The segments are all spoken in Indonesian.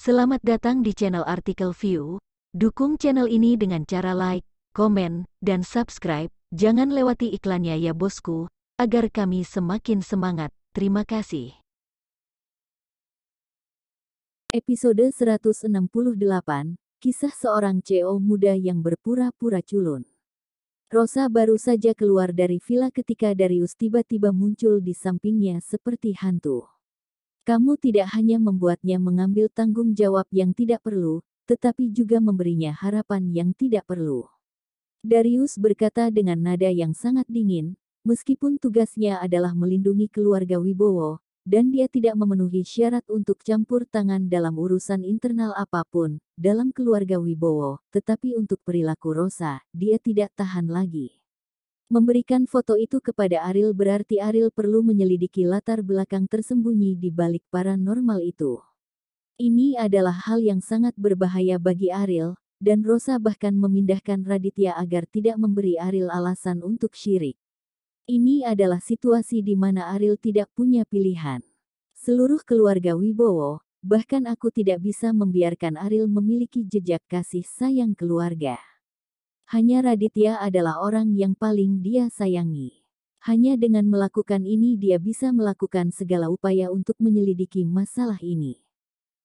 Selamat datang di channel Artikel View. Dukung channel ini dengan cara like, komen, dan subscribe. Jangan lewati iklannya ya bosku, agar kami semakin semangat. Terima kasih. Episode 168, Kisah seorang CEO muda yang berpura-pura culun. Rosa baru saja keluar dari villa ketika Darius tiba-tiba muncul di sampingnya seperti hantu. Kamu tidak hanya membuatnya mengambil tanggung jawab yang tidak perlu, tetapi juga memberinya harapan yang tidak perlu. Darius berkata dengan nada yang sangat dingin, meskipun tugasnya adalah melindungi keluarga Wibowo, dan dia tidak memenuhi syarat untuk campur tangan dalam urusan internal apapun dalam keluarga Wibowo, tetapi untuk perilaku Rosa, dia tidak tahan lagi. Memberikan foto itu kepada Ariel berarti Ariel perlu menyelidiki latar belakang tersembunyi di balik paranormal itu. Ini adalah hal yang sangat berbahaya bagi Ariel, dan Rosa bahkan memindahkan Raditya agar tidak memberi Ariel alasan untuk syirik. Ini adalah situasi di mana Ariel tidak punya pilihan. Seluruh keluarga Wibowo, bahkan aku tidak bisa membiarkan Ariel memiliki jejak kasih sayang keluarga. Hanya Raditya adalah orang yang paling dia sayangi. Hanya dengan melakukan ini dia bisa melakukan segala upaya untuk menyelidiki masalah ini.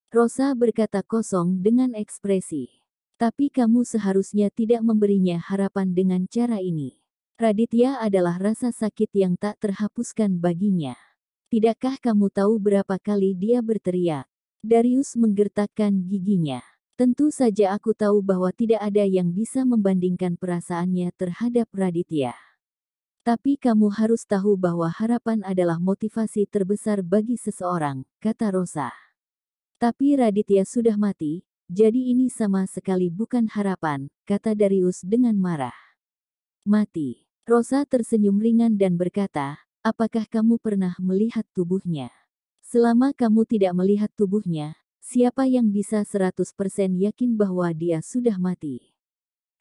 Rosa berkata kosong dengan ekspresi. Tapi kamu seharusnya tidak memberinya harapan dengan cara ini. Raditya adalah rasa sakit yang tak terhapuskan baginya. Tidakkah kamu tahu berapa kali dia berteriak? Darius menggertakkan giginya. Tentu saja aku tahu bahwa tidak ada yang bisa membandingkan perasaannya terhadap Raditya. Tapi kamu harus tahu bahwa harapan adalah motivasi terbesar bagi seseorang, kata Rosa. Tapi Raditya sudah mati, jadi ini sama sekali bukan harapan, kata Darius dengan marah. Mati. Rosa tersenyum ringan dan berkata, apakah kamu pernah melihat tubuhnya? Selama kamu tidak melihat tubuhnya, siapa yang bisa 100% yakin bahwa dia sudah mati?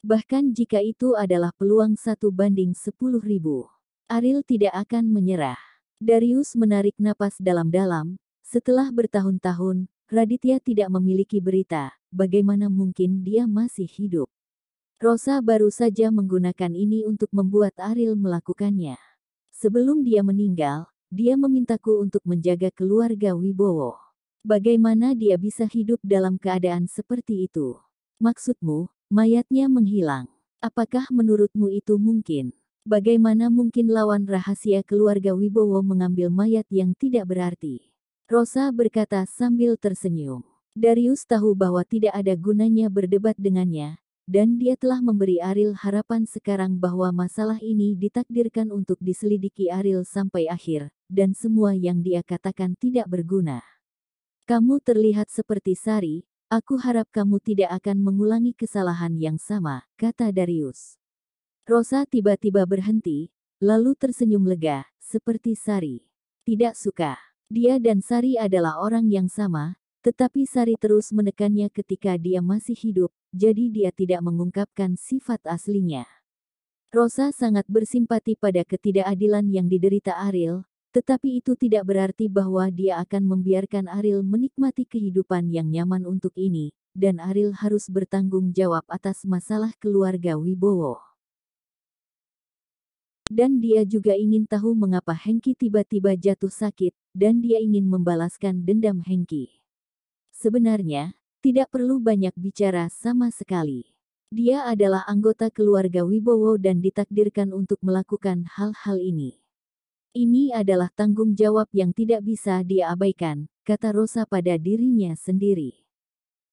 Bahkan jika itu adalah peluang 1:10.000, Ariel tidak akan menyerah. Darius menarik napas dalam-dalam. Setelah bertahun-tahun, Raditya tidak memiliki berita, bagaimana mungkin dia masih hidup? Rosa baru saja menggunakan ini untuk membuat Ariel melakukannya. Sebelum dia meninggal, dia memintaku untuk menjaga keluarga Wibowo. Bagaimana dia bisa hidup dalam keadaan seperti itu? Maksudmu, mayatnya menghilang. Apakah menurutmu itu mungkin? Bagaimana mungkin lawan rahasia keluarga Wibowo mengambil mayat yang tidak berarti? Rosa berkata sambil tersenyum. Darius tahu bahwa tidak ada gunanya berdebat dengannya, dan dia telah memberi Ariel harapan sekarang bahwa masalah ini ditakdirkan untuk diselidiki Ariel sampai akhir, dan semua yang dia katakan tidak berguna. Kamu terlihat seperti Sari, aku harap kamu tidak akan mengulangi kesalahan yang sama, kata Darius. Rosa tiba-tiba berhenti, lalu tersenyum lega, seperti Sari. Tidak suka. Dia dan Sari adalah orang yang sama, tetapi Sari terus menekannya ketika dia masih hidup, jadi dia tidak mengungkapkan sifat aslinya. Rosa sangat bersimpati pada ketidakadilan yang diderita Ariel, tetapi itu tidak berarti bahwa dia akan membiarkan Ariel menikmati kehidupan yang nyaman untuk ini, dan Ariel harus bertanggung jawab atas masalah keluarga Wibowo. Dan dia juga ingin tahu mengapa Hengki tiba-tiba jatuh sakit, dan dia ingin membalaskan dendam Hengki. Sebenarnya, tidak perlu banyak bicara sama sekali. Dia adalah anggota keluarga Wibowo dan ditakdirkan untuk melakukan hal-hal ini. Ini adalah tanggung jawab yang tidak bisa dia abaikan, kata Rosa pada dirinya sendiri.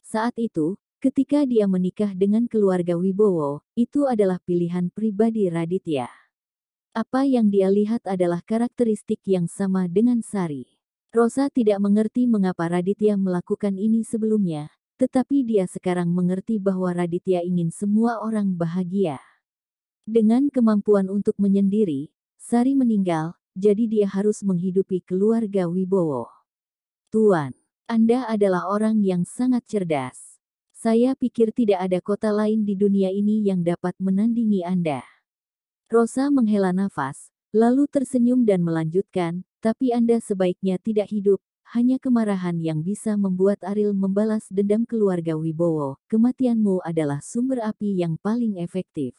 Saat itu, ketika dia menikah dengan keluarga Wibowo, itu adalah pilihan pribadi Raditya. Apa yang dia lihat adalah karakteristik yang sama dengan Sari. Rosa tidak mengerti mengapa Raditya melakukan ini sebelumnya, tetapi dia sekarang mengerti bahwa Raditya ingin semua orang bahagia. Dengan kemampuan untuk menyendiri, Sari meninggal, jadi dia harus menghidupi keluarga Wibowo. Tuan, Anda adalah orang yang sangat cerdas. Saya pikir tidak ada kota lain di dunia ini yang dapat menandingi Anda. Rosa menghela nafas, lalu tersenyum dan melanjutkan, tapi Anda sebaiknya tidak hidup, hanya kemarahan yang bisa membuat Ariel membalas dendam keluarga Wibowo. Kematianmu adalah sumber api yang paling efektif.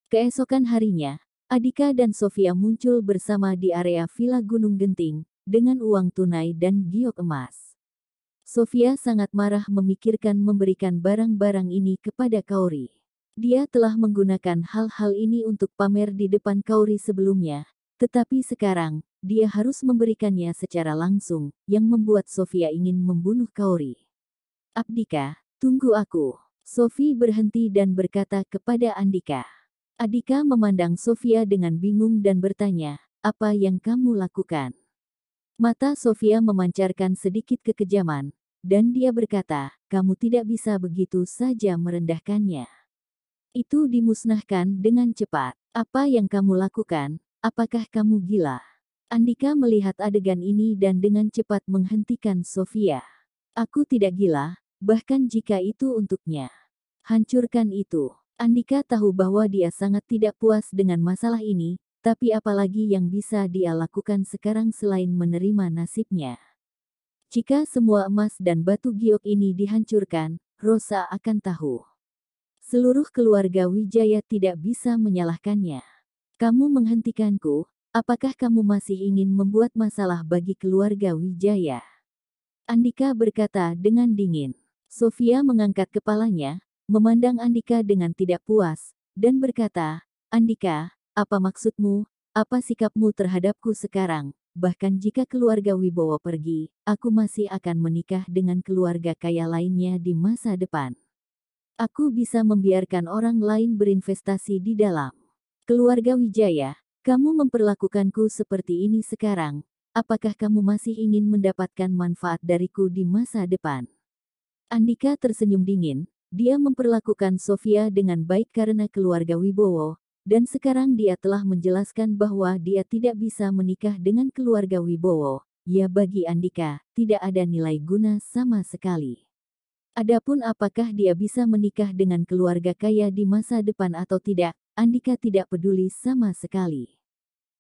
Keesokan harinya, Andika dan Sofia muncul bersama di area Villa Gunung Genting, dengan uang tunai dan giok emas. Sofia sangat marah memikirkan memberikan barang-barang ini kepada Kauri. Dia telah menggunakan hal-hal ini untuk pamer di depan Kauri sebelumnya, tetapi sekarang, dia harus memberikannya secara langsung, yang membuat Sofia ingin membunuh Kauri. Andika, tunggu aku. Sofi berhenti dan berkata kepada Andika. Andika memandang Sofia dengan bingung dan bertanya, apa yang kamu lakukan? Mata Sofia memancarkan sedikit kekejaman, dan dia berkata, kamu tidak bisa begitu saja merendahkannya. Itu dimusnahkan dengan cepat. Apa yang kamu lakukan? Apakah kamu gila? Andika melihat adegan ini dan dengan cepat menghentikan Sofia. Aku tidak gila, bahkan jika itu untuknya. Hancurkan itu. Andika tahu bahwa dia sangat tidak puas dengan masalah ini, tapi apalagi yang bisa dia lakukan sekarang selain menerima nasibnya. Jika semua emas dan batu giok ini dihancurkan, Rosa akan tahu. Seluruh keluarga Wijaya tidak bisa menyalahkannya. Kamu menghentikanku, apakah kamu masih ingin membuat masalah bagi keluarga Wijaya? Andika berkata dengan dingin. Sofia mengangkat kepalanya, memandang Andika dengan tidak puas, dan berkata, Andika, apa maksudmu? Apa sikapmu terhadapku sekarang? Bahkan jika keluarga Wibowo pergi, aku masih akan menikah dengan keluarga kaya lainnya di masa depan. Aku bisa membiarkan orang lain berinvestasi di dalam keluarga Wijaya. Kamu memperlakukanku seperti ini sekarang. Apakah kamu masih ingin mendapatkan manfaat dariku di masa depan? Andika tersenyum dingin. Dia memperlakukan Sofia dengan baik karena keluarga Wibowo, dan sekarang dia telah menjelaskan bahwa dia tidak bisa menikah dengan keluarga Wibowo. Ya, bagi Andika, tidak ada nilai guna sama sekali. Adapun apakah dia bisa menikah dengan keluarga kaya di masa depan atau tidak, Andika tidak peduli sama sekali.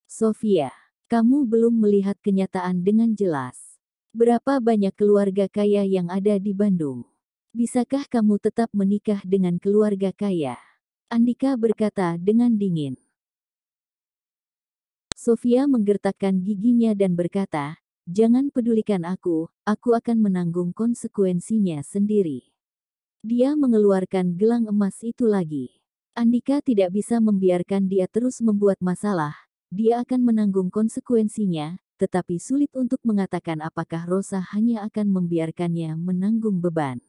Sofia, kamu belum melihat kenyataan dengan jelas. Berapa banyak keluarga kaya yang ada di Bandung? Bisakah kamu tetap menikah dengan keluarga kaya? Andika berkata dengan dingin. Sofia menggertakkan giginya dan berkata, jangan pedulikan aku akan menanggung konsekuensinya sendiri. Dia mengeluarkan gelang emas itu lagi. Andika tidak bisa membiarkan dia terus membuat masalah, dia akan menanggung konsekuensinya, tetapi sulit untuk mengatakan apakah Rosa hanya akan membiarkannya menanggung beban.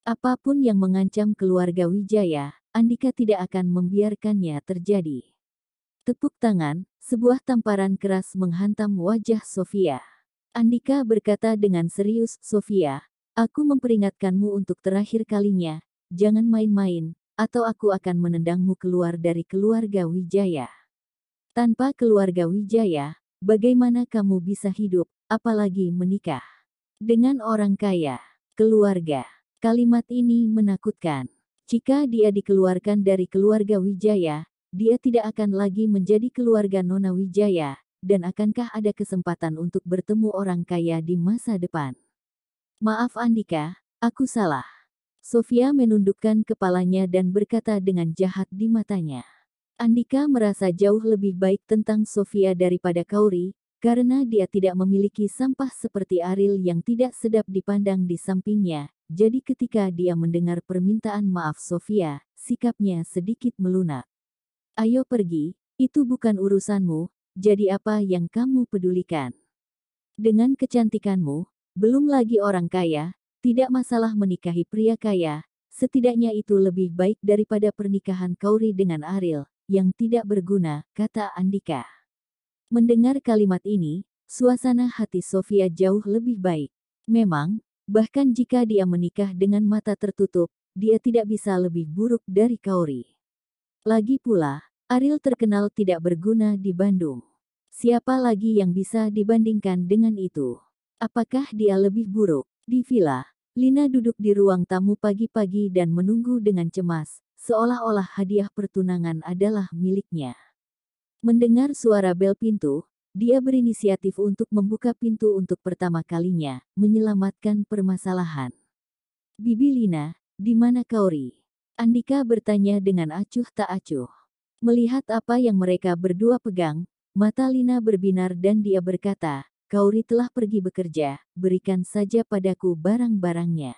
Apapun yang mengancam keluarga Wijaya, Andika tidak akan membiarkannya terjadi. Tepuk tangan, sebuah tamparan keras menghantam wajah Sofia. Andika berkata dengan serius, Sofia, aku memperingatkanmu untuk terakhir kalinya, jangan main-main, atau aku akan menendangmu keluar dari keluarga Wijaya. Tanpa keluarga Wijaya, bagaimana kamu bisa hidup, apalagi menikah dengan orang kaya? Keluarga. Kalimat ini menakutkan. Jika dia dikeluarkan dari keluarga Wijaya, dia tidak akan lagi menjadi keluarga Nona Wijaya, dan akankah ada kesempatan untuk bertemu orang kaya di masa depan? Maaf Andika, aku salah. Sofia menundukkan kepalanya dan berkata dengan jahat di matanya. Andika merasa jauh lebih baik tentang Sofia daripada Kauri, karena dia tidak memiliki sampah seperti Ariel yang tidak sedap dipandang di sampingnya. Jadi ketika dia mendengar permintaan maaf Sofia, sikapnya sedikit melunak. Ayo pergi, itu bukan urusanmu, jadi apa yang kamu pedulikan? Dengan kecantikanmu, belum lagi orang kaya, tidak masalah menikahi pria kaya, setidaknya itu lebih baik daripada pernikahan Kauri dengan Ariel, yang tidak berguna, kata Andika. Mendengar kalimat ini, suasana hati Sofia jauh lebih baik. Memang, bahkan jika dia menikah dengan mata tertutup, dia tidak bisa lebih buruk dari Kauri. Lagi pula, Ariel terkenal tidak berguna di Bandung. Siapa lagi yang bisa dibandingkan dengan itu? Apakah dia lebih buruk? Di villa, Lina duduk di ruang tamu pagi-pagi dan menunggu dengan cemas, seolah-olah hadiah pertunangan adalah miliknya. Mendengar suara bel pintu, dia berinisiatif untuk membuka pintu untuk pertama kalinya, menyelamatkan permasalahan. "Bibi Lina, di mana Kauri?" Andika bertanya dengan acuh tak acuh. Melihat apa yang mereka berdua pegang, mata Lina berbinar dan dia berkata, "Kauri telah pergi bekerja, berikan saja padaku barang-barangnya."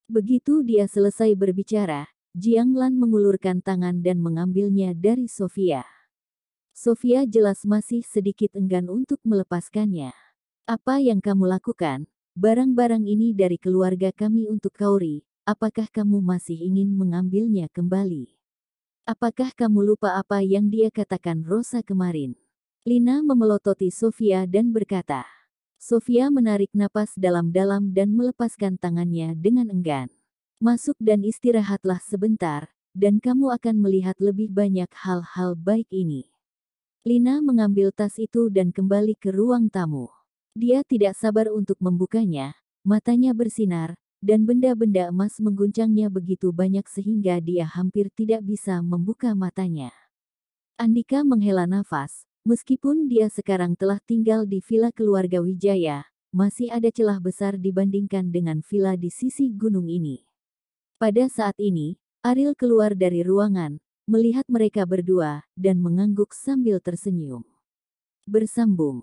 Begitu dia selesai berbicara, Jiang Lan mengulurkan tangan dan mengambilnya dari Sofia. Sofia jelas masih sedikit enggan untuk melepaskannya. "Apa yang kamu lakukan? Barang-barang ini dari keluarga kami untuk Kauri, apakah kamu masih ingin mengambilnya kembali? Apakah kamu lupa apa yang dia katakan Rosa kemarin?" Lina memelototi Sofia dan berkata. Sofia menarik napas dalam-dalam dan melepaskan tangannya dengan enggan. "Masuk dan istirahatlah sebentar, dan kamu akan melihat lebih banyak hal-hal baik ini." Lina mengambil tas itu dan kembali ke ruang tamu. Dia tidak sabar untuk membukanya, matanya bersinar, dan benda-benda emas mengguncangnya begitu banyak sehingga dia hampir tidak bisa membuka matanya. Andika menghela nafas. Meskipun dia sekarang telah tinggal di villa keluarga Wijaya, masih ada celah besar dibandingkan dengan villa di sisi gunung ini. Pada saat ini, Ariel keluar dari ruangan, melihat mereka berdua, dan mengangguk sambil tersenyum. Bersambung.